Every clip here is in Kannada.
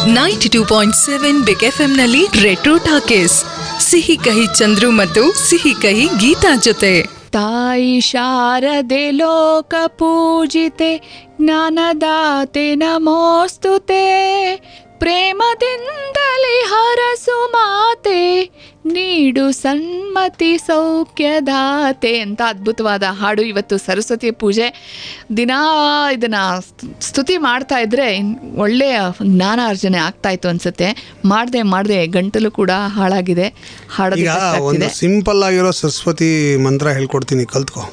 92.7 ಬಿಗ್ ಎಫ್ಎಂನಲ್ಲಿ ರೆಟ್ರೋ ಟಾಕೀಸ್ ಸಿಹಿ ಕಹಿ ಚಂದ್ರು ಮತ್ತು ಸಿಹಿ ಕಹಿ ಗೀತಾ ಜೊತೆ. ತಾಯಿ ಶಾರದೆ ಲೋಕ ಪೂಜಿತೆ ಜ್ಞಾನದಾತೆ ನಮೋಸ್ತುತೆ, ಪ್ರೇಮದಿಂದಲೇ ಹರಸು ಮಾತೆ ನೀಡು ಸನ್ಮತಿ ಸೌಖ್ಯದಾತೆ ಅಂತ ಅದ್ಭುತವಾದ ಹಾಡು. ಇವತ್ತು ಸರಸ್ವತಿ ಪೂಜೆ ದಿನ ಇದನ್ನು ಸ್ತುತಿ ಮಾಡ್ತಾ ಇದ್ರೆ ಒಳ್ಳೆಯ ಜ್ಞಾನ ಅರ್ಜನೆ ಆಗ್ತಾ ಇತ್ತು ಅನ್ಸುತ್ತೆ. ಮಾಡದೆ ಗಂಟಲು ಕೂಡ ಹಾಳಾಗಿದೆ. ಒಂದು ಸಿಂಪಲ್ ಆಗಿರೋ ಸರಸ್ವತಿ ಮಂತ್ರ ಹೇಳ್ಕೊಡ್ತೀನಿ, ಕಲ್ತ್ಕೋ.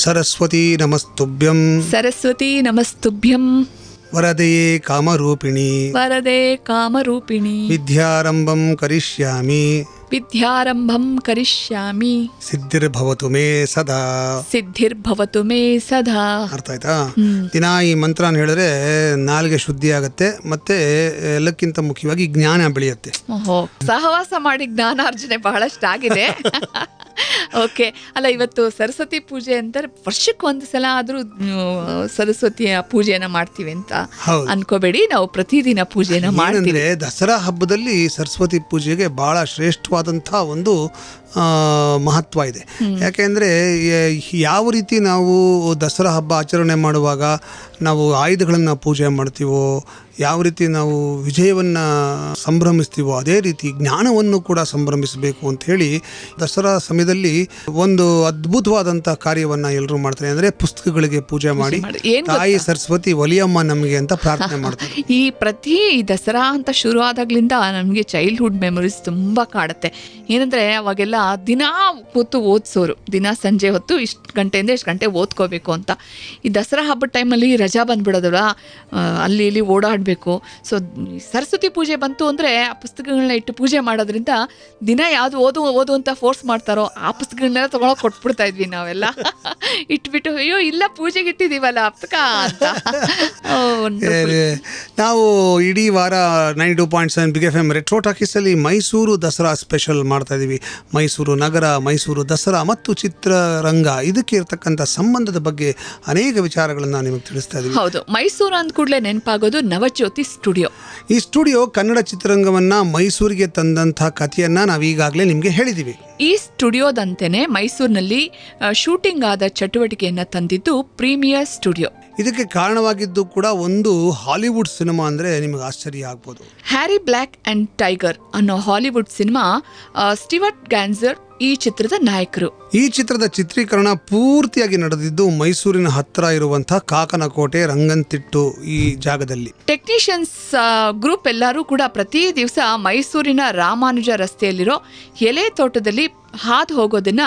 ಸರಸ್ವತಿ ನಮಸ್ತುಭ್ಯಂ, ಸರಸ್ವತಿ ನಮಸ್ತುಭ್ಯಂ, ವರದೆಯೇ ಕಾಮರೂಪಿಣಿ, ವರದೆ ಕಾಮರೂಪಿಣಿ, ವಿದ್ಯಾರಂಭಂ ಕರಿಷ್ಯಾಮಿ, ವಿದ್ಯಾರಂಭಂ ಕರಿಷ್ಯಾಮಿ, ಸಿದ್ಧಿರ್ಭವತು ಮೇ ಸದಾ, ಸಿದ್ಧಿರ್ಭವತು ಮೇ ಸದಾ. ಅರ್ಥ ಆಯ್ತಾ? ದಿನ ಈ ಮಂತ್ರನ ಹೇಳಿದ್ರೆ ನಾಲ್ಗೆ ಶುದ್ಧಿ ಆಗತ್ತೆ, ಮತ್ತೆ ಎಲ್ಲಕ್ಕಿಂತ ಮುಖ್ಯವಾಗಿ ಜ್ಞಾನ ಬೆಳೆಯುತ್ತೆ. ಓಹೋ, ಸಹವಾಸ ಮಾಡಿ ಜ್ಞಾನಾರ್ಜನೆ ಬಹಳಷ್ಟಾಗಿದೆ. ಓಕೆ, ಅಲ್ಲ ಇವತ್ತು ಸರಸ್ವತಿ ಪೂಜೆ ಅಂತಾರೆ, ವರ್ಷಕ್ಕೆ ಒಂದು ಸಲ ಆದ್ರೂ ಸರಸ್ವತಿಯ ಪೂಜೆನ ಮಾಡ್ತೀವಿ ಅಂತ ಅನ್ಕೋಬೇಡಿ, ನಾವು ಪ್ರತಿದಿನ ಪೂಜೆನ ಮಾಡ್ತೀವಿ. ದಸರಾ ಹಬ್ಬದಲ್ಲಿ ಸರಸ್ವತಿ ಪೂಜೆಗೆ ಬಹಳ ಶ್ರೇಷ್ಠವಾದಂತಹ ಒಂದು ಮಹತ್ವ ಇದೆ. ಯಾಕೆಂದರೆ ಯಾವ ರೀತಿ ನಾವು ದಸರಾ ಹಬ್ಬ ಆಚರಣೆ ಮಾಡುವಾಗ ನಾವು ಆಯುಧಗಳನ್ನು ಪೂಜೆ ಮಾಡ್ತೀವೋ, ಯಾವ ರೀತಿ ನಾವು ವಿಜಯವನ್ನು ಸಂಭ್ರಮಿಸ್ತೀವೋ, ಅದೇ ರೀತಿ ಜ್ಞಾನವನ್ನು ಕೂಡ ಸಂಭ್ರಮಿಸಬೇಕು ಅಂತ ಹೇಳಿ ದಸರಾ ಸಮಯದಲ್ಲಿ ಒಂದು ಅದ್ಭುತವಾದಂಥ ಕಾರ್ಯವನ್ನು ಎಲ್ಲರೂ ಮಾಡ್ತಾರೆ. ಅಂದರೆ ಪುಸ್ತಕಗಳಿಗೆ ಪೂಜೆ ಮಾಡಿ ತಾಯಿ ಸರಸ್ವತಿ ಒಲಿಯಮ್ಮ ನಮಗೆ ಅಂತ ಪ್ರಾರ್ಥನೆ ಮಾಡ್ತಾರೆ. ಈ ಪ್ರತಿ ದಸರಾ ಅಂತ ಶುರು ಆದಾಗ್ಲಿಂದ ನಮಗೆ ಚೈಲ್ಡ್ಹುಡ್ ಮೆಮೊರೀಸ್ ತುಂಬ ಕಾಡುತ್ತೆ. ಏನಂದರೆ ಅವಾಗೆಲ್ಲ ದಿನ ಹೊತ್ತು ಓದಿಸೋರು, ದಿನ ಸಂಜೆ ಹೊತ್ತು ಇಷ್ಟು ಗಂಟೆಯಿಂದ ಇಷ್ಟು ಗಂಟೆ ಓದ್ಕೋಬೇಕು ಅಂತ. ಈ ದಸರಾ ಹಬ್ಬದ ಟೈಮಲ್ಲಿ ರಜಾ ಬಂದ್ಬಿಡೋದಲ್ಲ, ಅಲ್ಲಿ ಇಲ್ಲಿ ಓಡಾಡಬೇಕು. ಸೊ ಸರಸ್ವತಿ ಪೂಜೆ ಬಂತು ಅಂದರೆ ಆ ಪುಸ್ತಕಗಳನ್ನ ಇಟ್ಟು ಪೂಜೆ ಮಾಡೋದ್ರಿಂದ ದಿನ ಯಾವುದು ಓದು ಅಂತ ಫೋರ್ಸ್ ಮಾಡ್ತಾರೋ ಆ ಪುಸ್ತಕಗಳನ್ನೆಲ್ಲ ತೊಗೊಳಕ್ಕೆ ಕೊಟ್ಬಿಡ್ತಾ ಇದ್ವಿ ನಾವೆಲ್ಲ. ಇಟ್ಬಿಟ್ಟು ಅಯ್ಯೋ ಇಲ್ಲ ಪೂಜೆಗೆ ಇಟ್ಟಿದ್ದೀವಲ್ಲ ಪುಸ್ತಕ ಅಂತ. ನಾವು ಇಡೀ ವಾರ 92.7 ಬಿಗ್ ಎಫ್ ಎಂ ರೆಟ್ರೋ ಟಾಕೀಸಲ್ಲಿ ಮೈಸೂರು ದಸರಾ ಸ್ಪೆಷಲ್ ಮಾಡ್ತಾ ಇದ್ದೀವಿ. ಮೈಸೂರು ನಗರ, ಮೈಸೂರು ದಸರಾ ಮತ್ತು ಚಿತ್ರರಂಗ, ಇದಕ್ಕೆ ಇರತಕ್ಕಂಥ ಸಂಬಂಧದ ಬಗ್ಗೆ ಅನೇಕ ವಿಚಾರಗಳನ್ನು ನಿಮಗೆ ತಿಳಿಸ್ತಾ ಇದ್ದೀವಿ. ಹೌದು, ಮೈಸೂರು ಅಂದ ಕೂಡಲೇ ನೆನಪಾಗೋದು ನವಜ್ಯೋತಿ ಸ್ಟುಡಿಯೋ. ಈ ಸ್ಟುಡಿಯೋ ಕನ್ನಡ ಚಿತ್ರರಂಗವನ್ನು ಮೈಸೂರಿಗೆ ತಂದಂಥ ಕಥೆಯನ್ನು ನಾವು ಈಗಾಗಲೇ ನಿಮಗೆ ಹೇಳಿದ್ದೀವಿ. ಈ ಸ್ಟುಡಿಯೋದಂತೆಯೇ ಮೈಸೂರಿನಲ್ಲಿ ಶೂಟಿಂಗ್ ಆದ ಚಟುವಟಿಕೆಯನ್ನು ತಂದಿದ್ದು ಪ್ರೀಮಿಯರ್ ಸ್ಟುಡಿಯೋ. ಇದಕ್ಕೆ ಕಾರಣವಾಗಿದ್ದು ಕೂಡ ಒಂದು ಹಾಲಿವುಡ್ ಸಿನಿಮಾ ಅಂದರೆ ನಿಮಗೆ ಆಶ್ಚರ್ಯ ಆಗ್ಬೋದು. ಹ್ಯಾರಿ ಬ್ಲ್ಯಾಕ್ ಆ್ಯಂಡ್ ಟೈಗರ್ ಅನ್ನೋ ಹಾಲಿವುಡ್ ಸಿನಿಮಾ. ಸ್ಟೀವರ್ಟ್ ಗ್ಯಾನ್ಸರ್ ಈ ಚಿತ್ರದ ನಾಯಕರು. ಈ ಚಿತ್ರದ ಚಿತ್ರೀಕರಣ ಪೂರ್ತಿಯಾಗಿ ನಡೆದಿದ್ದು ಮೈಸೂರಿನ ಹತ್ತಿರ ಇರುವಂತಹ ಕಾಕನಕೋಟೆ, ರಂಗನತಿಟ್ಟು ಈ ಜಾಗದಲ್ಲಿ. ಟೆಕ್ನಿಷಿಯನ್ಸ್ ಗ್ರೂಪ್ ಎಲ್ಲರೂ ಕೂಡ ಪ್ರತಿ ದಿವಸ ಮೈಸೂರಿನ ರಾಮಾನುಜ ರಸ್ತೆಯಲ್ಲಿರೋ ಎಲೆ ತೋಟದಲ್ಲಿ ಹಾದು ಹೋಗೋದನ್ನ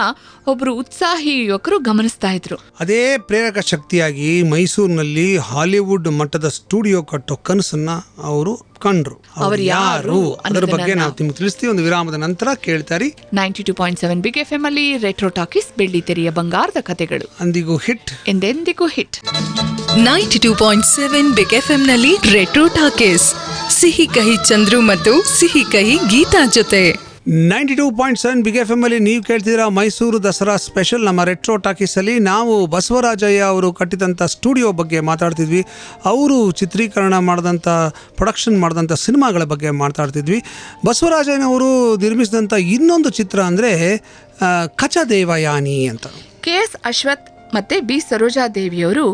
ಒಬ್ಬರು ಉತ್ಸಾಹಿ ಯುವಕರು ಗಮನಿಸ್ತಾ ಇದ್ರು. ಅದೇ ಪ್ರೇರಕ ಶಕ್ತಿಯಾಗಿ ಮೈಸೂರಿನಲ್ಲಿ ಹಾಲಿವುಡ್ ಮಟ್ಟದ ಸ್ಟುಡಿಯೋ ಕಟ್ಟೋ ಕನಸನ್ನ ಅವರು ಕಂಡ್ರು. ಅವರು ಯಾರು ಅದರ ಬಗ್ಗೆ ನಾವು ನಿಮ್ಗೆ ತಿಳಿಸ್ತೀವಿ. ಒಂದು ವಿರಾಮದ ನಂತರ ಕೇಳ್ತಾರಿ 92.7 ಬಿಗ್ ಎಫ್ ಎಂ ಅಲ್ಲಿ ರೆಟ್ರೋ ಟಾಕೀಸ್, ಬೆಳ್ಳಿ ತೆರೆಯ ಬಂಗಾರದ ಕಥೆಗಳು. ಅಂದಿಗೂ ಹಿಟ್, ಎಂದೆಂದಿಗೂ ಹಿಟ್. 92.7 ಬಿಗ್ ಎಫ್ ಎಂನಲ್ಲಿ ರೆಟ್ರೋ ಟಾಕೀಸ್ ಸಿಹಿ ಕಹಿ ಚಂದ್ರು ಮತ್ತು ಸಿಹಿ ಕಹಿ ಗೀತಾ ಜೊತೆ. 92.7 ಬಿಗ್ ಎಫ್ ಎಂ ಅಲ್ಲಿ ನೀವು ಕೇಳ್ತಿದ್ದೀರಾ ಮೈಸೂರು ದಸರಾ ಸ್ಪೆಷಲ್. ನಮ್ಮ ರೆಟ್ರೋ ಟಾಕೀಸಲ್ಲಿ ನಾವು ಬಸವರಾಜಯ್ಯ ಅವರು ಕಟ್ಟಿದಂಥ ಸ್ಟುಡಿಯೋ ಬಗ್ಗೆ ಮಾತಾಡ್ತಿದ್ವಿ. ಅವರು ಚಿತ್ರೀಕರಣ ಮಾಡಿದಂಥ, ಪ್ರೊಡಕ್ಷನ್ ಮಾಡಿದಂಥ ಸಿನಿಮಾಗಳ ಬಗ್ಗೆ ಮಾತಾಡ್ತಿದ್ವಿ. ಬಸವರಾಜಯ್ಯನವರು ನಿರ್ಮಿಸಿದಂಥ ಇನ್ನೊಂದು ಚಿತ್ರ ಅಂದರೆ ಕಚದೇವಯಾನಿ ಅಂತ. KS ಅಶ್ವಥ್ ಮತ್ತು B ಸರೋಜಾದೇವಿಯವರು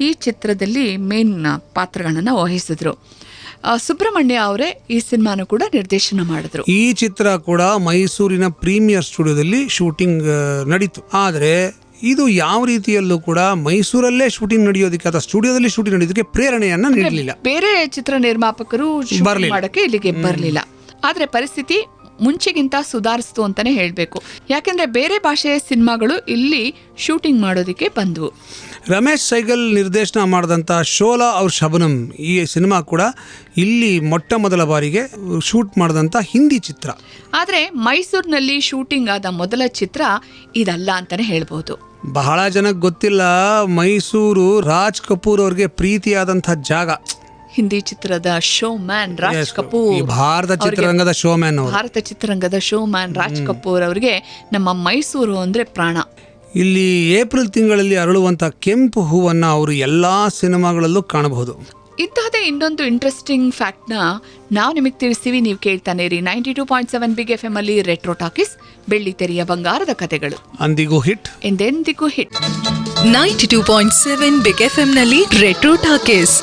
ಈ ಚಿತ್ರದಲ್ಲಿ ಮೇನ್ ಪಾತ್ರಗಳನ್ನು ವಹಿಸಿದ್ರು. ಸುಬ್ರಹ್ಮಣ್ಯ ಅವರೇ ಈ ಸಿನಿಮಾನು ಕೂಡ ನಿರ್ದೇಶನ ಮಾಡಿದ್ರು. ಈ ಚಿತ್ರ ಕೂಡ ಮೈಸೂರಿನ ಪ್ರೀಮಿಯರ್ ಸ್ಟುಡಿಯೋದಲ್ಲಿ ಶೂಟಿಂಗ್ ನಡೀತು. ಆದರೆ ಇದು ಯಾವ ರೀತಿಯಲ್ಲೂ ಕೂಡ ಮೈಸೂರಲ್ಲೇ ಶೂಟಿಂಗ್ ನಡೆಯೋದಕ್ಕೆ ಅಥವಾ ಸ್ಟುಡಿಯೋದಲ್ಲಿ ಶೂಟಿಂಗ್ ನಡೆಯೋದಕ್ಕೆ ಪ್ರೇರಣೆಯನ್ನ ನೀಡಲಿಲ್ಲ. ಬೇರೆ ಚಿತ್ರ ನಿರ್ಮಾಪಕರು ಮಾಡಕ್ಕೆ ಇಲ್ಲಿಗೆ ಬರಲಿಲ್ಲ. ಆದರೆ ಪರಿಸ್ಥಿತಿ ಮುಂಚೆಗಿಂತ ಸುಧಾರಿಸ್ತು ಅಂತಾನೆ ಹೇಳಬೇಕು. ಯಾಕೆಂದ್ರೆ ಬೇರೆ ಭಾಷೆಯ ಸಿನಿಮಾಗಳು ಇಲ್ಲಿ ಶೂಟಿಂಗ್ ಮಾಡೋದಕ್ಕೆ ಬಂದವು. ರಮೇಶ್ ಸೈಗಲ್ ನಿರ್ದೇಶನ ಮಾಡಿದಂಥ ಶೋಲಾ ಔರ್ ಶಬನಂ ಈ ಸಿನಿಮಾ ಕೂಡ ಇಲ್ಲಿ ಮೊಟ್ಟ ಮೊದಲ ಬಾರಿಗೆ ಶೂಟ್ ಮಾಡಿದಂಥ ಹಿಂದಿ ಚಿತ್ರ. ಆದರೆ ಮೈಸೂರಿನಲ್ಲಿ ಶೂಟಿಂಗ್ ಆದ ಮೊದಲ ಚಿತ್ರ ಇದಲ್ಲ ಅಂತಾನೆ ಹೇಳ್ಬೋದು. ಬಹಳ ಜನಕ್ಕೆ ಗೊತ್ತಿಲ್ಲ, ಮೈಸೂರು ರಾಜ್ ಕಪೂರ್ ಅವ್ರಿಗೆ ಪ್ರೀತಿಯಾದಂಥ ಜಾಗ. ಹಿಂದಿ ಚಿತ್ರದ ಶೋ ಮ್ಯಾನ್ ರಾಜ್ ಕಪೂರ್, ಭಾರತ ಚಿತ್ರರಂಗದ ಶೋ ಮ್ಯಾನ್, ಭಾರತ ಚಿತ್ರರಂಗದ ಶೋ ಮ್ಯಾನ್ ರಾಜ್ ಕಪೂರ್ ಅವರಿಗೆ ನಮ್ಮ ಮೈಸೂರು ಅಂದ್ರೆ ಪ್ರಾಣ. ಇಲ್ಲಿ ಏಪ್ರಿಲ್ ತಿಂಗಳಲ್ಲಿ ಅರಳುವಂಥ ಕೆಂಪು ಹೂವನ್ನು ಅವರು ಎಲ್ಲ ಸಿನಿಮಾಗಳಲ್ಲೂ ಕಾಣಬಹುದು. ಇಂತಹದೇ ಇನ್ನೊಂದು ಇಂಟ್ರೆಸ್ಟಿಂಗ್ ಫ್ಯಾಕ್ಟ್ನ ನಾವು ನಿಮಗೆ ತಿಳಿಸ್ತೀವಿ. ನೀವು ಕೇಳ್ತಾನೆ ರೀ 92.7 ಬಿಗ್ FM ಅಲ್ಲಿ ರೆಟ್ರೋ ಟಾಕೀಸ್, ಬೆಳ್ಳಿ ತೆರೆಯ ಬಂಗಾರದ ಕಥೆಗಳು. ಅಂದಿಗೂ ಹಿಟ್, ಎಂದೆಂದಿಗೂ ಹಿಟ್. 92.7 ಬಿಗ್ FM ನಲ್ಲಿ ರೆಟ್ರೋ ಟಾಕೀಸ್,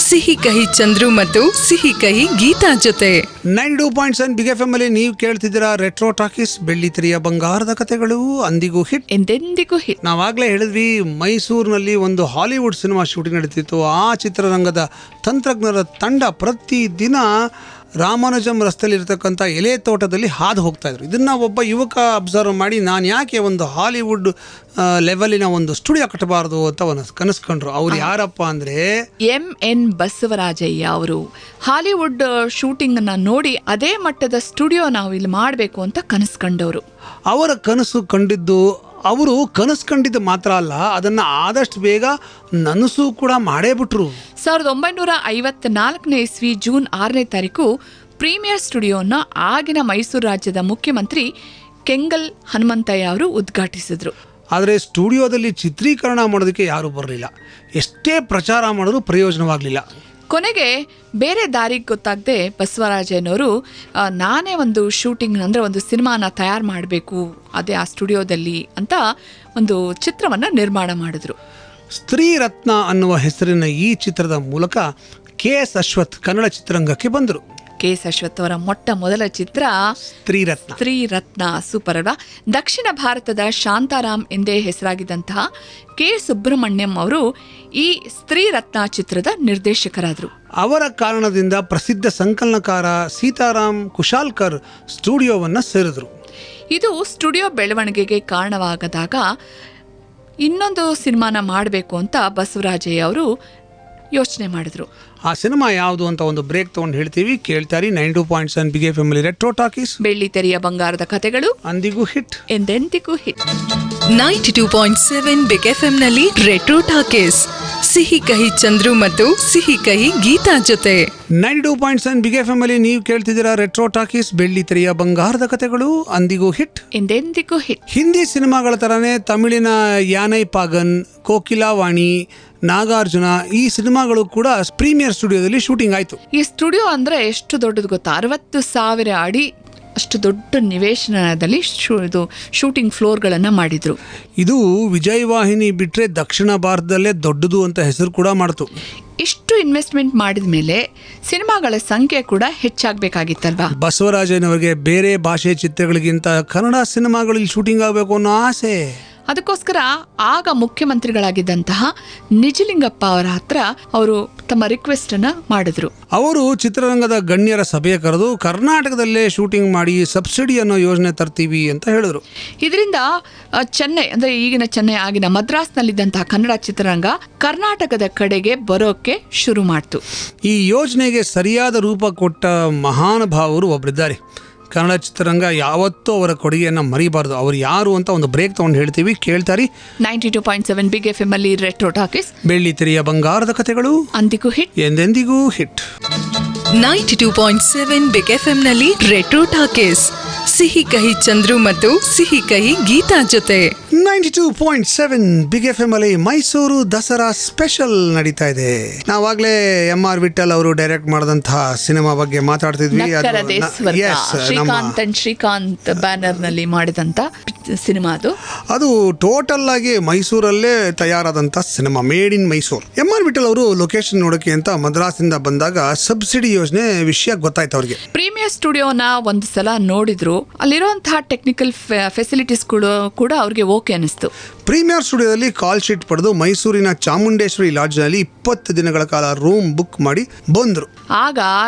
ಸಿಹಿ ಕಹಿ ಚಂದ್ರು ಮತ್ತು ಸಿಹಿ ಕಹಿ ಗೀತಾ ಜೊತೆ. 92.7 ಬಿಗ್ FM ಅಲ್ಲಿ ನೀವು ಕೇಳ್ತಿದ್ದೀರಾ ರೆಟ್ರೋ ಟಾಕೀಸ್, ಬೆಳ್ಳಿ ತೆರೆಯ ಬಂಗಾರದ ಕಥೆಗಳು, ಅಂದಿಗೂ ಹಿಟ್, ಎಂದೆಂದಿಗೂ ಹಿಟ್. ನಾವಾಗಲೇ ಹೇಳಿದ್ವಿ, ಮೈಸೂರಿನಲ್ಲಿ ಒಂದು ಹಾಲಿವುಡ್ ಸಿನಿಮಾ ಶೂಟಿಂಗ್ ನಡೀತಿತ್ತು. ಆ ಚಿತ್ರರಂಗದ ತಂತ್ರಜ್ಞರ ತಂಡ ಪ್ರತಿದಿನ ರಾಮಾನುಜಂ ರಸ್ತೆಯಲ್ಲಿ ಇರತಕ್ಕಂಥ ಎಲೆ ತೋಟದಲ್ಲಿ ಹಾದು ಹೋಗ್ತಾ ಇದ್ರು. ಇದನ್ನು ಒಬ್ಬ ಯುವಕ ಅಬ್ಸರ್ವ್ ಮಾಡಿ, ನಾನು ಯಾಕೆ ಒಂದು ಹಾಲಿವುಡ್ ಲೆವೆಲಿನ ಒಂದು ಸ್ಟುಡಿಯೋ ಕಟ್ಟಬಾರ್ದು ಅಂತ ಕನಸ್ಕೊಂಡ್ರು. ಅವ್ರು ಯಾರಪ್ಪ ಅಂದರೆ MN ಬಸವರಾಜಯ್ಯ ಅವರು. ಹಾಲಿವುಡ್ ಶೂಟಿಂಗ್ ಅನ್ನ ನೋಡಿ ಅದೇ ಮಟ್ಟದ ಸ್ಟುಡಿಯೋ ನಾವು ಇಲ್ಲಿ ಮಾಡಬೇಕು ಅಂತ ಕನಸು ಕಂಡವರು. ಅವರ ಕನಸು ಕಂಡಿದ್ದು, ಅವರು ಕನಸು ಕಂಡಿದ್ದು ಮಾತ್ರ ಅಲ್ಲ, ಅದನ್ನು ಆದಷ್ಟು ಬೇಗ ನನಸು ಕೂಡ ಮಾಡೇ ಬಿಟ್ರು. 1954 ಇಸ್ವಿ ಜೂನ್ 6ನೇ ತಾರೀಕು ಪ್ರೀಮಿಯರ್ ಸ್ಟುಡಿಯೋನ ಆಗಿನ ಮೈಸೂರು ರಾಜ್ಯದ ಮುಖ್ಯಮಂತ್ರಿ ಕೆಂಗಲ್ ಹನುಮಂತಯ್ಯ ಅವರು ಉದ್ಘಾಟಿಸಿದ್ರು. ಆದರೆ ಸ್ಟುಡಿಯೋದಲ್ಲಿ ಚಿತ್ರೀಕರಣ ಮಾಡೋದಕ್ಕೆ ಯಾರೂ ಬರಲಿಲ್ಲ. ಎಷ್ಟೇ ಪ್ರಚಾರ ಮಾಡಿದ್ರೂ ಪ್ರಯೋಜನವಾಗಲಿಲ್ಲ. ಕೊನೆಗೆ ಬೇರೆ ದಾರಿಗೆ ಗೊತ್ತಾಗದೆ ಬಸವರಾಜಯ್ಯನವರು ನಾನೇ ಒಂದು ಶೂಟಿಂಗ್ ಅಂದರೆ ಒಂದು ಸಿನಿಮಾನ ತಯಾರು ಮಾಡಬೇಕು ಅದೇ ಆ ಸ್ಟುಡಿಯೋದಲ್ಲಿ ಅಂತ ಒಂದು ಚಿತ್ರವನ್ನು ನಿರ್ಮಾಣ ಮಾಡಿದ್ರು. ಸ್ತ್ರೀ ರತ್ನ ಅನ್ನುವ ಹೆಸರಿನ ಈ ಚಿತ್ರದ ಮೂಲಕ KS ಅಶ್ವಥ್ ಕನ್ನಡ ಚಿತ್ರರಂಗಕ್ಕೆ ಬಂದರು. KS ಅಶ್ವಥ್ ಅವರ ಮೊಟ್ಟ ಮೊದಲ ಚಿತ್ರ ಸ್ತ್ರೀ ರತ್ನ. ಸೂಪರ್ ಅಲ್ವಾ? ದಕ್ಷಿಣ ಭಾರತದ ಶಾಂತಾರಾಮ್ ಎಂದೇ ಹೆಸರಾಗಿದ್ದಂತಹ ಕೆ ಸುಬ್ರಹ್ಮಣ್ಯಂ ಅವರು ಈ ಸ್ತ್ರೀ ರತ್ನ ಚಿತ್ರದ ನಿರ್ದೇಶಕರಾದರು. ಅವರ ಕಾರಣದಿಂದ ಪ್ರಸಿದ್ಧ ಸಂಕಲನಕಾರ ಸೀತಾರಾಮ್ ಕುಶಾಲ್ಕರ್ ಸ್ಟುಡಿಯೋವನ್ನು ಸೇರಿದ್ರು. ಇದು ಸ್ಟುಡಿಯೋ ಬೆಳವಣಿಗೆಗೆ ಕಾರಣವಾಗದಾಗ ಇನ್ನೊಂದು ಸಿನಿಮಾನ ಮಾಡಬೇಕು ಅಂತ ಬಸವರಾಜಯ್ಯ ಅವರು ಯೋಚನೆ ಮಾಡಿದ್ರು. ಆ ಸಿನಿಮಾ ಯಾವುದು ಅಂತ ಒಂದು ಬ್ರೇಕ್ ತಗೊಂಡು ಹೇಳ್ತೀವಿ, ಕೇಳ್ತಾರಿ. 92.7 ಬಿಗ್ FM ಅಲ್ಲಿ ರೆಟ್ರೋ ಟಾಕೀಸ್, ಬೆಳ್ಳಿ ತೆರೆಯ ಬಂಗಾರದ ಕಥೆಗಳು, ಅಂದಿಗೂ ಹಿಟ್, ಎಂದೆಂದಿಗೂ ಹಿಟ್. 92.7 ಬಿಗ್ FM ನಲ್ಲಿ ರೆಟ್ರೋ ಟಾಕೀಸ್, ಸಿಹಿ ಕಹಿ ಚಂದ್ರು ಮತ್ತು ಸಿಹಿ ಕಹಿ ಗೀತಾ ಜೊತೆ. 92.7 ಬಿಗ್ FM ಅಲ್ಲಿ ನೀವು ಕೇಳ್ತಿದ್ದೀರಾ ರೆಟ್ರೋ ಟಾಕೀಸ್, ಬೆಳ್ಳಿ ತೆರೆಯ ಬಂಗಾರದ ಕಥೆಗಳು, ಅಂದಿಗೂ ಹಿಟ್, ಎಂದೆಂದಿಗೂ ಹಿಟ್. ಹಿಂದಿ ಸಿನಿಮಾಗಳ ತರನೇ ತಮಿಳಿನ ಯಾನೈ ಪಾಗನ್, ಕೋಕಿಲಾವಾಣಿ, ನಾಗಾರ್ಜುನ ಈ ಸಿನಿಮಾಗಳು ಕೂಡ ಪ್ರೀಮಿಯರ್ ಸ್ಟುಡಿಯೋದಲ್ಲಿ ಶೂಟಿಂಗ್ ಆಯಿತು. ಈ ಸ್ಟುಡಿಯೋ ಅಂದರೆ ಎಷ್ಟು ದೊಡ್ಡದು ಗೊತ್ತಾ? 60,000 ಅಡಿ ಅಷ್ಟು ದೊಡ್ಡ ನಿವೇಶನದಲ್ಲಿ ಇದು ಶೂಟಿಂಗ್ ಫ್ಲೋರ್ಗಳನ್ನು ಮಾಡಿದ್ರು. ಇದು ವಿಜಯವಾಹಿನಿ ಬಿಟ್ಟರೆ ದಕ್ಷಿಣ ಭಾರತದಲ್ಲೇ ದೊಡ್ಡದು ಅಂತ ಹೆಸರು ಕೂಡ ಮಾಡ್ತು. ಇಷ್ಟು ಇನ್ವೆಸ್ಟ್ಮೆಂಟ್ ಮಾಡಿದ ಮೇಲೆ ಸಿನಿಮಾಗಳ ಸಂಖ್ಯೆ ಕೂಡ ಹೆಚ್ಚಾಗಬೇಕಾಗಿತ್ತಲ್ವಾ? ಬಸವರಾಜಯ್ಯನವರಿಗೆ ಬೇರೆ ಭಾಷೆ ಚಿತ್ರಗಳಿಗಿಂತ ಕನ್ನಡ ಸಿನಿಮಾಗಳಲ್ಲಿ ಶೂಟಿಂಗ್ ಆಗಬೇಕು ಅನ್ನೋ ಆಸೆ. ಅದಕ್ಕೋಸ್ಕರ ಆಗ ಮುಖ್ಯಮಂತ್ರಿಗಳಾಗಿದ್ದಂತಹ ನಿಜಲಿಂಗಪ್ಪ ಅವರ ಹತ್ರ ಅವರು ತಮ್ಮ ರಿಕ್ವೆಸ್ಟ್ ಅನ್ನ ಮಾಡಿದ್ರು. ಅವರು ಚಿತ್ರರಂಗದ ಗಣ್ಯರ ಸಭೆ ಕರೆದು ಕರ್ನಾಟಕದಲ್ಲೇ ಶೂಟಿಂಗ್ ಮಾಡಿ ಸಬ್ಸಿಡಿ ಅನ್ನೋ ಯೋಜನೆ ತರ್ತೀವಿ ಅಂತ ಹೇಳಿದ್ರು. ಇದರಿಂದ ಚೆನ್ನೈ ಅಂದ್ರೆ ಈಗಿನ ಚೆನ್ನೈ ಆಗಿನ ಮದ್ರಾಸ್ನಲ್ಲಿದ್ದಂತಹ ಕನ್ನಡ ಚಿತ್ರರಂಗ ಕರ್ನಾಟಕದ ಕಡೆಗೆ ಬರೋಕೆ ಶುರು ಮಾಡ್ತು. ಈ ಯೋಜನೆಗೆ ಸರಿಯಾದ ರೂಪ ಕೊಟ್ಟ ಮಹಾನುಭಾವರು ಒಬ್ಬರಿದ್ದಾರೆ. ಕನ್ನಡ ಚಿತ್ರರಂಗ ಯಾವತ್ತೂ ಅವರ ಕೊಡುಗೆಯನ್ನು ಮರಿಬಾರ್ದು. ಅವರು ಯಾರು ಅಂತ ಒಂದು ಬ್ರೇಕ್ ತಗೊಂಡು ಹೇಳ್ತೀವಿ, ಕೇಳ್ತಾರಿ. 92.7 ಬಿಗ್ FM ಅಲ್ಲಿ ರೆಟ್ರೋ ಟಾಕೀಸ್, ಬೆಳ್ಳಿ ತೆರೆಯ ಬಂಗಾರದ ಕಥೆಗಳು, ಅಂದಿಗೂ ಹಿಟ್, ಎಂದೆಂದಿಗೂ ಹಿಟ್. 92.7 ಬಿಗ್ FM ನಲ್ಲಿ ರೆಟ್ರೋ ಟಾಕೀಸ್, ಸಿಹಿ ಕಹಿ ಚಂದ್ರು ಮತ್ತು ಸಿಹಿ ಕಹಿ ಗೀತಾ ಜೊತೆ. 92.7 ಬಿಗ್ FM ಅಲ್ಲಿ ಮೈಸೂರು ದಸರಾ ಸ್ಪೆಷಲ್ ನಡೀತಾ ಇದೆ. ನಾವಾಗಲೇ MR ವಿಠಲ್ ಅವರು ಡೈರೆಕ್ಟ್ ಮಾಡಿದಂತಹ ಸಿನಿಮಾ ಬಗ್ಗೆ ಮಾತಾಡ್ತಿದ್ವಿ. ಶ್ರೀಕಾಂತ್ ಬ್ಯಾನರ್ ನಲ್ಲಿ ಮಾಡಿದಂತ ಸಿನಿಮಾ ಅದು ಟೋಟಲ್ ಆಗಿ ಮೈಸೂರಲ್ಲೇ ತಯಾರಾದಂತ cinema, made in Mysuru. MR Vittal ಅವರು ಲೊಕೇಶನ್ ನೋಡಕ್ಕೆ ಅಂತ ಮದ್ರಾಸಿಂದ ಬಂದಾಗ ಸಬ್ಸಿಡಿ ಯೋಜನೆ ವಿಷಯ ಗೊತ್ತಾಯ್ತು ಅವ್ರಿಗೆ. ಪ್ರೀಮಿಯರ್ ಸ್ಟುಡಿಯೋನ ಒಂದು ಸಲ ನೋಡಿದ್ರು. ಅಲ್ಲಿರುವಂತಹ ಟೆಕ್ನಿಕಲ್ ಫೆಸಿಲಿಟೀಸ್ ಕೂಡ ಅವ್ರಿಗೆ ಓಕೆ ಅನಿಸ್ತು. ಪ್ರೀಮಿಯರ್ ಸ್ಟುಡಿಯೋದಲ್ಲಿ ಕಾಲ್ ಶೀಟ್ ಪಡೆದು ಮೈಸೂರಿನ ಚಾಮುಂಡೇಶ್ವರಿ ಲಾಡ್ಜ್ನಲ್ಲಿ 20 ದಿನಗಳ ಕಾಲ ರೂಮ್ ಬುಕ್ ಮಾಡಿ ಬಂದರು. ಆಗ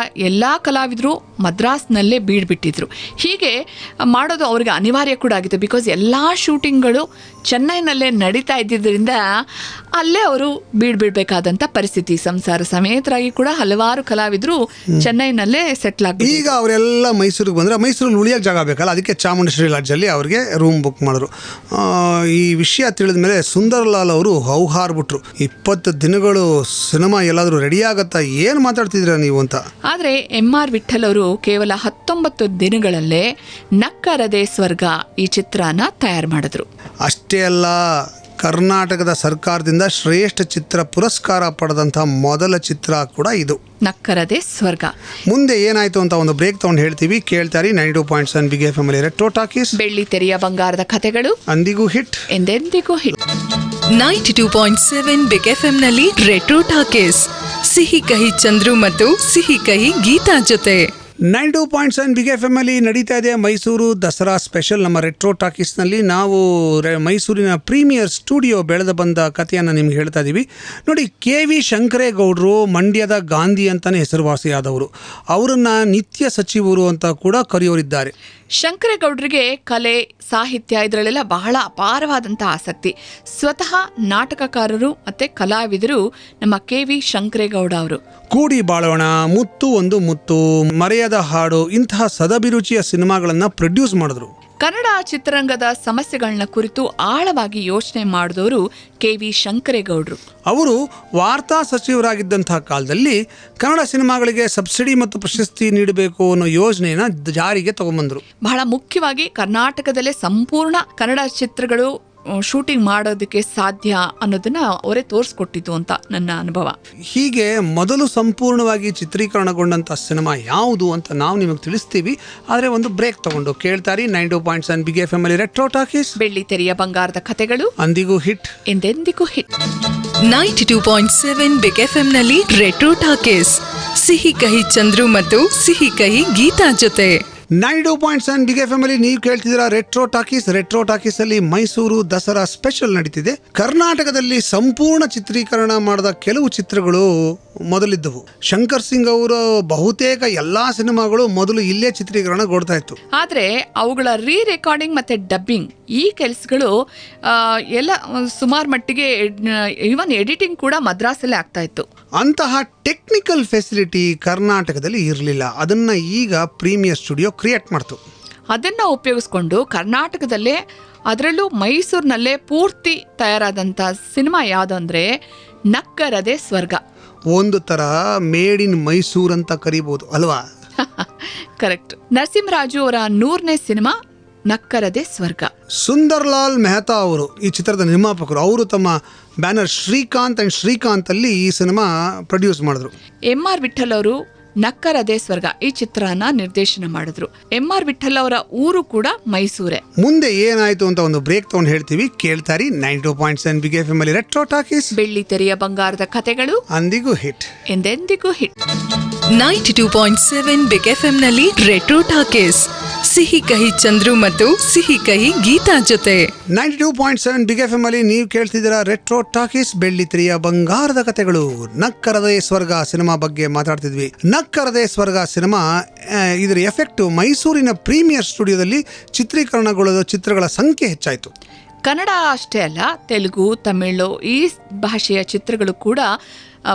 ಎಲ್ಲಾ ಕಲಾವಿದರು ಮದ್ರಾಸ್ನಲ್ಲೇ ಬೀಡ್ಬಿಟ್ಟಿದ್ರು. ಹೀಗೆ ಮಾಡೋದು ಅವ್ರಿಗೆ ಅನಿವಾರ್ಯ ಕೂಡ ಆಗಿತ್ತು. ಬಿಕಾಸ್ ಎಲ್ಲಾ ಶೂಟಿಂಗ್ಗಳು ಚೆನ್ನೈನಲ್ಲೇ ನಡೀತಾ ಇದ್ದಿದ್ದರಿಂದ ಅಲ್ಲೇ ಅವರು ಬಿಡ್ಬೇಕಾದಂತ ಪರಿಸ್ಥಿತಿ. ಸಂಸಾರ ಸಮೇತರಾಗಿ ಕೂಡ ಹಲವಾರು ಕಲಾವಿದರು ಚೆನ್ನೈನಲ್ಲೇ ಸೆಟ್ಲ್ ಆಗಿ ಈಗ ಅವರೆಲ್ಲ ಮೈಸೂರಿಗೆ ಬಂದರೆ ಮೈಸೂರಲ್ಲಿ ಉಳಿಯೋಕೆ ಜಾಗ ಬೇಕಲ್ಲ, ಅದಕ್ಕೆ ಚಾಮುಂಡೇಶ್ವರಿ ಲಾಡ್ಜಲ್ಲಿ ಅವ್ರಿಗೆ ರೂಮ್ ಬುಕ್ ಮಾಡಿದ್ರು. ಈ ವಿಷಯ ತಿಳಿದ ಮೇಲೆ ಸುಂದರ್ಲಾಲ್ ಅವರು ಹೌಹಾರ್ಬಿಟ್ರು. 20 ದಿನಗಳು ಸಿನಿಮಾ ಎಲ್ಲಾದರೂ ರೆಡಿ ಆಗತ್ತಾ, ಏನು ಮಾತಾಡ್ತಿದ್ದೀರಾ ನೀವು ಅಂತ. ಆದರೆ MR ವಿಠಲ್ ಅವರು ಕೇವಲ 19 ದಿನಗಳಲ್ಲೇ ನಕ್ಕರದೆ ಸ್ವರ್ಗ ಈ ಚಿತ್ರನ ತಯಾರು ಮಾಡಿದ್ರು. ಅಷ್ಟೇ ಅಲ್ಲ, ಕರ್ನಾಟಕದ ಸರ್ಕಾರದಿಂದ ಶ್ರೇಷ್ಠ ಚಿತ್ರ ಪುರಸ್ಕಾರ ಪಡೆದಂಥ ಮೊದಲ ಚಿತ್ರ ಕೂಡ ಇದು. ನಕ್ಕರದೆ ಸ್ವರ್ಗ. ಮುಂದೆ ಏನಾಯ್ತು ಅಂತ ಒಂದು ಬ್ರೇಕ್ ತಗೊಂಡು ಹೇಳ್ತೀವಿ, ಕೇಳ್ತಾರೆ 92.7 ಬಿಗ್ ಎಫ್ ಎಂ ಅಲ್ಲಿ ರೆಟ್ರೋ ಟಾಕೀಸ್. ಬೆಳ್ಳಿ ತೆರೆಯ ಬಂಗಾರದ ಕಥೆಗಳು ಅಂದಿಗೂ ಹಿಟ್, ಎಂದೆಂದಿಗೂ ಹಿಟ್. 92.7 ಬಿಗ್ ಎಫ್ಎಂ ನಲ್ಲಿ ರೆಟ್ರೋ ಟಾಕೀಸ್, ಸಿಹಿ ಕಹಿ ಚಂದ್ರು ಮತ್ತು ಸಿಹಿ ಕಹಿ ಗೀತಾ ಜೊತೆ. 92.7 ಬಿಗ್ ಎಫ್ ಎಂ ಅಲ್ಲಿ ನಡೀತಾ ಇದೆ ಮೈಸೂರು ದಸರಾ ಸ್ಪೆಷಲ್. ನಮ್ಮ ರೆಟ್ರೋ ಟಾಕೀಸ್ನಲ್ಲಿ ನಾವು ಮೈಸೂರಿನ ಪ್ರೀಮಿಯರ್ ಸ್ಟುಡಿಯೋ ಬೆಳೆದ ಬಂದ ಕಥೆಯನ್ನು ನಿಮ್ಗೆ ಹೇಳ್ತಾ ಇದ್ದೀವಿ. ನೋಡಿ, KV ಶಂಕರೇಗೌಡರು ಮಂಡ್ಯದ ಗಾಂಧಿ ಅಂತಲೇ ಹೆಸರುವಾಸಿಯಾದವರು. ಅವರನ್ನು ನಿತ್ಯ ಸಚಿವರು ಅಂತ ಕೂಡ ಕರೆಯೋರಿದ್ದಾರೆ. ಶಂಕರೇಗೌಡರಿಗೆ ಕಲೆ, ಸಾಹಿತ್ಯ ಇದರಲ್ಲೆಲ್ಲ ಬಹಳ ಅಪಾರವಾದಂಥ ಆಸಕ್ತಿ. ಸ್ವತಃ ನಾಟಕಕಾರರು ಮತ್ತು ಕಲಾವಿದರು ನಮ್ಮ KV ಶಂಕರೇಗೌಡ ಅವರು. ಕೂಡಿ ಬಾಳೋಣ, ಮುತ್ತು ಒಂದು ಮುತ್ತು, ಮರೆಯದ ಹಾಡು ಇಂತಹ ಸದಭಿರುಚಿಯ ಸಿನಿಮಾಗಳನ್ನು ಪ್ರೊಡ್ಯೂಸ್ ಮಾಡಿದ್ರು. ಕನ್ನಡ ಚಿತ್ರರಂಗದ ಸಮಸ್ಯೆಗಳನ್ನ ಕುರಿತು ಆಳವಾಗಿ ಯೋಚನೆ ಮಾಡಿದವರು KV ಶಂಕರೇಗೌಡರು. ಅವರು ವಾರ್ತಾ ಸಚಿವರಾಗಿದ್ದಂತಹ ಕಾಲದಲ್ಲಿ ಕನ್ನಡ ಸಿನಿಮಾಗಳಿಗೆ ಸಬ್ಸಿಡಿ ಮತ್ತು ಪ್ರಶಸ್ತಿ ನೀಡಬೇಕು ಅನ್ನೋ ಯೋಜನೆಯನ್ನು ಜಾರಿಗೆ ತಗೊಂಡ್ಬಂದರು. ಬಹಳ ಮುಖ್ಯವಾಗಿ ಕರ್ನಾಟಕದಲ್ಲೇ ಸಂಪೂರ್ಣ ಕನ್ನಡ ಚಿತ್ರಗಳು ಶೂಟಿಂಗ್ ಮಾಡೋದಕ್ಕೆ ಸಾಧ್ಯ ಅನ್ನೋದನ್ನ ಅವರೇ ತೋರಿಸ್ಕೊಟ್ಟಿದ್ದು ಅಂತ ನನ್ನ ಅನುಭವ. ಹೀಗೆ ಮೊದಲು ಸಂಪೂರ್ಣವಾಗಿ ಚಿತ್ರೀಕರಣಗೊಂಡಂಥ ಸಿನಿಮಾ ಯಾವುದು ಅಂತ ನಾವು ನಿಮಗೆ ತಿಳಿಸ್ತೀವಿ. ಆದರೆ ಒಂದು ಬ್ರೇಕ್ ತಗೊಂಡು ಕೇಳ್ತಾರೆ 92.7 ಬಿಗ್ ಎಫ್ ಎಂ ಅಲ್ಲಿ ರೆಟ್ರೋ ಟಾಕೀಸ್. ಬೆಳ್ಳಿ ತೆರೆಯ ಬಂಗಾರದ ಕಥೆಗಳು ಅಂದಿಗೂ ಹಿಟ್, ಎಂದೆಂದಿಗೂ ಹಿಟ್. 92.7 ಬಿಗ್ ಎಫ್ಎಂ ನಲ್ಲಿ ರೆಟ್ರೋ ಟಾಕೀಸ್, ಸಿಹಿ ಕಹಿ ಚಂದ್ರು ಮತ್ತು ಸಿಹಿ ಕಹಿ ಗೀತಾ ಜೊತೆ. 92.7 ಬಿಗ್ ಎಫ್ ಎಂ ಅಲ್ಲಿ ನೀವು ಕೇಳ್ತಿದ್ದೀರಾ ರೆಟ್ರೋ ಟಾಕೀಸ್. ರೆಟ್ರೋ ಟಾಕೀಸ್ ಅಲ್ಲಿ ಮೈಸೂರು ದಸರಾ ಸ್ಪೆಷಲ್ ನಡೀತಿದೆ. ಕರ್ನಾಟಕದಲ್ಲಿ ಸಂಪೂರ್ಣ ಚಿತ್ರೀಕರಣ ಮಾಡಿದ ಕೆಲವು ಚಿತ್ರಗಳು ಮೊದಲಿದ್ದವು. ಶಂಕರ್ ಸಿಂಗ್ ಅವರ ಬಹುತೇಕ ಎಲ್ಲಾ ಸಿನಿಮಾಗಳು ಮೊದಲು ಇಲ್ಲೇ ಚಿತ್ರೀಕರಣಗೊಳ್ತಾ ಇತ್ತು. ಆದರೆ ಅವುಗಳ ರೀ ರೆಕಾರ್ಡಿಂಗ್ ಮತ್ತೆ ಡಬ್ಬಿಂಗ್ ಈ ಕೆಲಸಗಳು ಎಲ್ಲ ಸುಮಾರು ಮಟ್ಟಿಗೆ ಈವನ್ ಎಡಿಟಿಂಗ್ ಕೂಡ ಮದ್ರಾಸಲ್ಲೇ ಆಗ್ತಾ ಇತ್ತು. ಅಂತಹ ಟೆಕ್ನಿಕಲ್ ಫೆಸಿಲಿಟಿ ಕರ್ನಾಟಕದಲ್ಲಿ ಇರಲಿಲ್ಲ. ಅದನ್ನ ಈಗ ಪ್ರೀಮಿಯರ್ ಸ್ಟುಡಿಯೋ ಕ್ರಿಯೇಟ್ ಮಾಡ್ತು. ಅದನ್ನ ಉಪಯೋಗಿಸ್ಕೊಂಡು ಕರ್ನಾಟಕದಲ್ಲೇ, ಅದರಲ್ಲೂ ಮೈಸೂರಿನಲ್ಲೇ ಪೂರ್ತಿ ತಯಾರಾದಂಥ ಸಿನಿಮಾ ಯಾವುದಂದ್ರೆ ನಕ್ಕರದೆ ಸ್ವರ್ಗ. ಒಂದು ತರ ಮೇಡ್ ಇನ್ ಮೈಸೂರು ಅಂತ ಕರಿಬಹುದು ಅಲ್ವಾ? ಕರೆಕ್ಟ್. ನರಸಿಂಹರಾಜು ಅವರ 100ನೇ ಸಿನಿಮಾ ನಕ್ಕರದೆ ಸ್ವರ್ಗ. ಸುಂದರ್ ಲಾಲ್ ಮೆಹ್ತಾ ಅವರು ಈ ಚಿತ್ರದ ನಿರ್ಮಾಪಕರು. ಅವರು ತಮ್ಮ ಬ್ಯಾನರ್ ಶ್ರೀಕಾಂತ್ ಅಂಡ್ ಶ್ರೀಕಾಂತ್ ಅಲ್ಲಿ ಈ ಸಿನಿಮಾ ಪ್ರೊಡ್ಯೂಸ್ ಮಾಡಿದ್ರು. MR ವಿಠಲ್ ಅವರು ನಕ್ಕರದೆ ಸ್ವರ್ಗ ಈ ಚಿತ್ರನ ನಿರ್ದೇಶನ ಮಾಡಿದ್ರು. MR ವಿಠಲ್ ಅವರ ಊರು ಕೂಡ ಮೈಸೂರೇ. ಮುಂದೆ ಏನಾಯ್ತು ಅಂತ ಒಂದು ಬ್ರೇಕ್ ತಗೊಂಡು ಹೇಳ್ತೀವಿ, ಕೇಳ್ತಾರಿ 92.7 ಬಿಗ್ ಎಫ್ ಎಂ ಅಲ್ಲಿ ರೆಟ್ರೋ ಟಾಕೀಸ್. ಬೆಳ್ಳಿ ತೆರೆಯ ಬಂಗಾರದ ಕಥೆಗಳು ಅಂದಿಗೂ ಹಿಟ್, ಎಂದೆಂದಿಗೂ ಹಿಟ್. 92.7 ಬಿಗ್ ಎಫ್ಎಂ ನಲ್ಲಿ ರೆಟ್ರೋ ಟಾಕೀಸ್, ಸಿಹಿ ಕಹಿ ಚಂದ್ರು ಮತ್ತು ಸಿಹಿ ಕಹಿ ಗೀತಾ ಜೊತೆ. 92.7 ಬಿಗ್ ಎಫ್ ಎಂ ಅಲ್ಲಿ ನೀವು ಕೇಳ್ತಿದ್ದೀರಾ ರೆಟ್ರೋ ಟಾಕೀಸ್. ಬೆಳ್ಳಿ ತೆರೆಯ ಬಂಗಾರದ ಕಥೆಗಳು. ನಕ್ಕರದೆ ಸ್ವರ್ಗ ಸಿನಿಮಾ ಬಗ್ಗೆ ಮಾತಾಡ್ತಿದ್ವಿ. ನಕ್ಕರದೆ ಸ್ವರ್ಗ ಸಿನಿಮಾ ಇದರ ಎಫೆಕ್ಟ್ ಮೈಸೂರಿನ ಪ್ರೀಮಿಯರ್ ಸ್ಟುಡಿಯೋದಲ್ಲಿ ಚಿತ್ರೀಕರಣಗೊಳ್ಳೋದು ಚಿತ್ರಗಳ ಸಂಖ್ಯೆ ಹೆಚ್ಚಾಯಿತು. ಕನ್ನಡ ಅಷ್ಟೇ ಅಲ್ಲ, ತೆಲುಗು, ತಮಿಳು ಈ ಭಾಷೆಯ ಚಿತ್ರಗಳು ಕೂಡ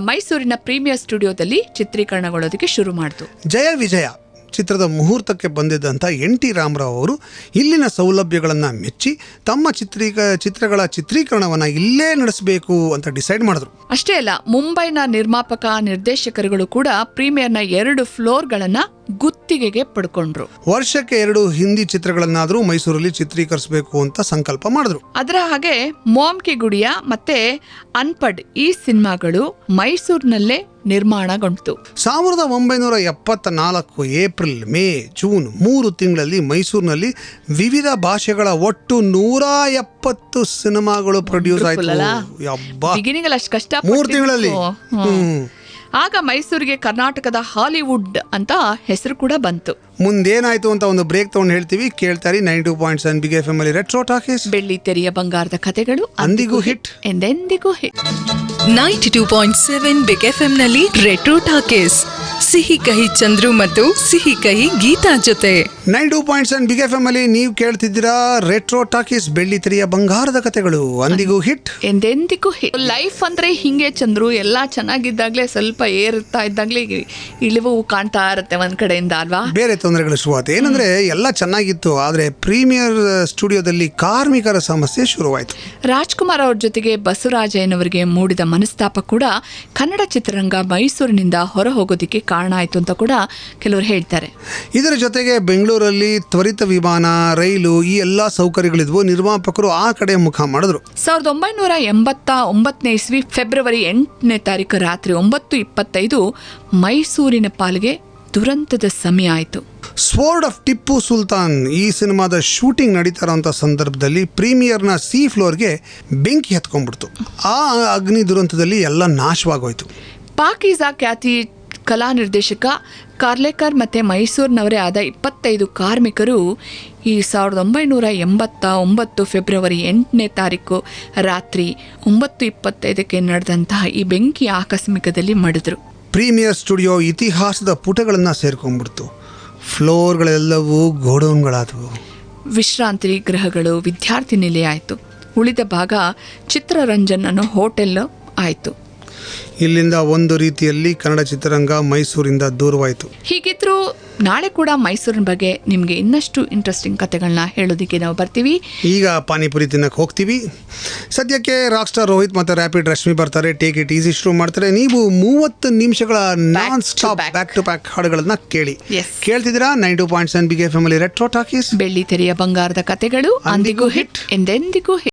ಮೈಸೂರಿನ ಪ್ರೀಮಿಯರ್ ಸ್ಟುಡಿಯೋದಲ್ಲಿ ಚಿತ್ರೀಕರಣಗೊಳ್ಳೋದಕ್ಕೆ ಶುರು ಮಾಡಿತು. ಜಯ ವಿಜಯ ಚಿತ್ರದ ಮುಹೂರ್ತಕ್ಕೆ ಬಂದಿದ್ದಂಥ NT ರಾಮರಾವ್ ಅವರು ಇಲ್ಲಿನ ಸೌಲಭ್ಯಗಳನ್ನು ಮೆಚ್ಚಿ ತಮ್ಮ ಚಿತ್ರಗಳ ಚಿತ್ರೀಕರಣವನ್ನು ಇಲ್ಲೇ ನಡೆಸಬೇಕು ಅಂತ ಡಿಸೈಡ್ ಮಾಡಿದ್ರು. ಅಷ್ಟೇ ಅಲ್ಲ, ಮುಂಬೈನ ನಿರ್ಮಾಪಕ ನಿರ್ದೇಶಕರುಗಳು ಕೂಡ ಪ್ರೀಮಿಯರ್ನ 2 ಫ್ಲೋರ್ಗಳನ್ನು ಗುತ್ತಿಗೆಗೆ ಪಡ್ಕೊಂಡ್ರು. ವರ್ಷಕ್ಕೆ 2 ಹಿಂದಿ ಚಿತ್ರಗಳನ್ನಾದರೂ ಮೈಸೂರಲ್ಲಿ ಚಿತ್ರೀಕರಿಸಬೇಕು ಅಂತ ಸಂಕಲ್ಪ ಮಾಡಿದ್ರು. ಅದರ ಹಾಗೆ ಮೋಮ್ ಕಿ ಗುಡಿಯಾ ಮತ್ತೆ ಅನ್ಪಡ್ ಈ ಸಿನಿಮಾಗಳು ಮೈಸೂರಿನಲ್ಲೇ ನಿರ್ಮಾಣಗೊಂಡಿತು. 1974 ಏಪ್ರಿಲ್, ಮೇ, ಜೂನ್ 3 ತಿಂಗಳಲ್ಲಿ ಮೈಸೂರಿನಲ್ಲಿ ವಿವಿಧ ಭಾಷೆಗಳ ಒಟ್ಟು 170 ಸಿನಿಮಾಗಳು ಪ್ರೊಡ್ಯೂಸ್ ಆಯಿತು. ಬಿಗಿನಿಂಗ್ ಅಲ್ಲಿ ಅಷ್ಟು ಕಷ್ಟ 3 ತಿಂಗಳಲ್ಲಿ. ಆಗ ಮೈಸೂರಿಗೆ ಕರ್ನಾಟಕದ ಹಾಲಿವುಡ್ ಅಂತ ಹೆಸರು ಕೂಡ ಬಂತು. ಮುಂದೇನಾಯ್ತು ಅಂತ ಒಂದು ಬ್ರೇಕ್ ತಗೊಂಡು ಹೇಳ್ತೀವಿ, ಕೇಳ್ತಾರೆ 92.7 ಬಿಗ್ ಎಫ್ ಎಂ ಅಲ್ಲಿ ರೆಟ್ರೋ ಟಾಕೀಸ್. ಬೆಳ್ಳಿ ತೆರೆಯ ಬಂಗಾರದ ಕಥೆಗಳು ಅಂದಿಗೂ ಹಿಟ್, ಎಂದೆಂದಿಗೂ ಹಿಟ್. 92.7 ಬಿಗ್ ಎಫ್ಎಂ ನಲ್ಲಿ ರೆಟ್ರೋ ಟಾಕೀಸ್, ಸಿಹಿ ಕಹಿ ಚಂದ್ರು ಮತ್ತು ಸಿಹಿ ಕಹಿ ಗೀತಾ ಜೊತೆ. 92.7 ಬಿಗ್ ಎಫ್ ಎಂ ಅಲ್ಲಿ ನೀವು ಕೇಳ್ತಿದ್ದೀರಾ ರೆಟ್ರೋ ಟಾಕೀಸ್. ಬೆಳ್ಳಿ ತೆರೆಯ ಬಂಗಾರದ ಕಥೆಗಳು. ಅಂದಿಗೂ ಹಿಟ್, ಎಂದೆಂದಿಗೂ ಹಿಟ್. ಲೈಫ್ ಅಂದ್ರೆ ಹಿಂಗೆ ಚಂದ್ರು, ಎಲ್ಲ ಚೆನ್ನಾಗಿದ್ದಾಗ್ಲೇ ಸ್ವಲ್ಪ ಏರ್ತಾ ಇದ್ದಾಗ್ಲೇ ಇಳಿವು ಕಾಣ್ತಾ ಇರುತ್ತೆ ಒಂದ್ ಕಡೆಯಿಂದ ಅಲ್ವಾ. ಬೇರೆ ತೊಂದರೆಗಳು ಶುರುವಾಯ್ತು. ಏನಂದ್ರೆ ಎಲ್ಲ ಚೆನ್ನಾಗಿತ್ತು, ಆದ್ರೆ ಪ್ರೀಮಿಯರ್ ಸ್ಟುಡಿಯೋದಲ್ಲಿ ಕಾರ್ಮಿಕರ ಸಮಸ್ಯೆ ಶುರುವಾಯಿತು. ರಾಜ್ಕುಮಾರ್ ಅವ್ರ ಜೊತೆಗೆ ಬಸವರಾಜಯ್ಯನವರಿಗೆ ಮೂಡಿದ ಮನಸ್ತಾಪ ಕೂಡ ಕನ್ನಡ ಚಿತ್ರರಂಗ ಮೈಸೂರಿನಿಂದ ಹೊರ ಹೋಗೋದಿಕ್ಕೆ ಕಾರಣ ಆಯಿತು ಅಂತ ಕೂಡ ಕೆಲವರು ಹೇಳ್ತಾರೆ. ಇದರ ಜೊತೆಗೆ ಬೆಂಗಳೂರಲ್ಲಿ ತ್ವರಿತ ವಿಮಾನ, ರೈಲು ಈ ಎಲ್ಲ ಸೌಕರ್ಯಗಳಿದ್ವು. ನಿರ್ಮಾಪಕರು ಆ ಕಡೆ ಮುಖ ಮಾಡಿದ್ರು. 1989 ಇಸ್ವಿ ಫೆಬ್ರವರಿ 8ನೇ ತಾರೀಕು ರಾತ್ರಿ 9:25 ಮೈಸೂರಿನ ಪಾಲಿಗೆ ದುರಂತದ ಸಮಯ ಆಯಿತು. ಸ್ವೋರ್ಡ್ ಆಫ್ ಟಿಪ್ಪು ಸುಲ್ತಾನ್ ಈ ಸಿನಿಮಾದ ಶೂಟಿಂಗ್ ನಡೀತಾ ಇರೋಂಥ ಸಂದರ್ಭದಲ್ಲಿ ಪ್ರೀಮಿಯರ್ನ ಸಿ ಫ್ಲೋರ್ಗೆ ಬೆಂಕಿ ಹತ್ಕೊಂಡ್ಬಿಡ್ತು. ಆ ಅಗ್ನಿ ದುರಂತದಲ್ಲಿ ಎಲ್ಲ ನಾಶವಾಗೋಯ್ತು. ಪಾಕೀಜಾ ಖ್ಯಾತಿ ಕಲಾ ನಿರ್ದೇಶಕ ಕಾರ್ಲೇಕರ್ ಮತ್ತು ಮೈಸೂರಿನವರೇ ಆದ 25 ಕಾರ್ಮಿಕರು ಈ 1989 ಫೆಬ್ರವರಿ 8ನೇ ತಾರೀಕು ರಾತ್ರಿ 9:25 ನಡೆದಂತಹ ಈ ಬೆಂಕಿ ಆಕಸ್ಮಿಕದಲ್ಲಿ ಮಡಿದ್ರು. ಪ್ರೀಮಿಯರ್ ಸ್ಟುಡಿಯೋ ಇತಿಹಾಸದ ಪುಟಗಳನ್ನು ಸೇರ್ಕೊಂಡ್ಬಿಡ್ತು. ಫ್ಲೋರ್ಗಳೆಲ್ಲವೂ ಗೋಡೌನ್ಗಳಾದವು. ವಿಶ್ರಾಂತಿ ಗೃಹಗಳು, ವಿದ್ಯಾರ್ಥಿ ನಿಲಯ ಆಯಿತು. ಉಳಿದ ಭಾಗ ಚಿತ್ರರಂಜನ್ ಅನ್ನೋ ಹೋಟೆಲ್ ಆಯಿತು. ಇಲ್ಲಿಂದ ಒಂದು ರೀತಿಯಲ್ಲಿ ಕನ್ನಡ ಚಿತ್ರರಂಗ ಮೈಸೂರಿಂದ ದೂರವಾಯಿತು. ಹೀಗಿದ್ರೂ ನಾಳೆ ಕೂಡ ಮೈಸೂರಿನ ಬಗ್ಗೆ ನಿಮಗೆ ಇನ್ನಷ್ಟು ಇಂಟ್ರೆಸ್ಟಿಂಗ್ ಕಥೆಗಳನ್ನ ಹೇಳೋದಕ್ಕೆ ನಾವು ಬರ್ತೀವಿ. ಈಗ ಪಾನಿಪುರಿ ತಿನ್ನಕ್ಕೆ ಹೋಗ್ತೀವಿ. ಸದ್ಯಕ್ಕೆ ರಾಕ್ ಸ್ಟಾರ್ ರೋಹಿತ್ ಮತ್ತು ರ್ಯಾಪಿಡ್ ರಶ್ಮಿ ಬರ್ತಾರೆ. ಟೇಕ್ ಇಟ್ ಈಸಿ ಶುರು ಮಾಡ್ತಾರೆ. ನೀವು 30 ನಿಮಿಷಗಳ non stop back to back ಹಾಡುಗಳನ್ನ ಕೇಳಿ. ಕೇಳ್ತಿದ್ದೀರಾ 92.7 ಬಿಗ್ ಎಫ್ಎಂ ಅಲ್ಲಿ ರೆಟ್ರೋ ಟಾಕೀಸ್. ಬೆಳ್ಳಿ ತೆರೆಯ ಬಂಗಾರದ ಕಥೆಗಳು ಅಂದಿಗೂ ಹಿಟ್, ಎಂದೆಂದಿಗೂ ಹಿಟ್.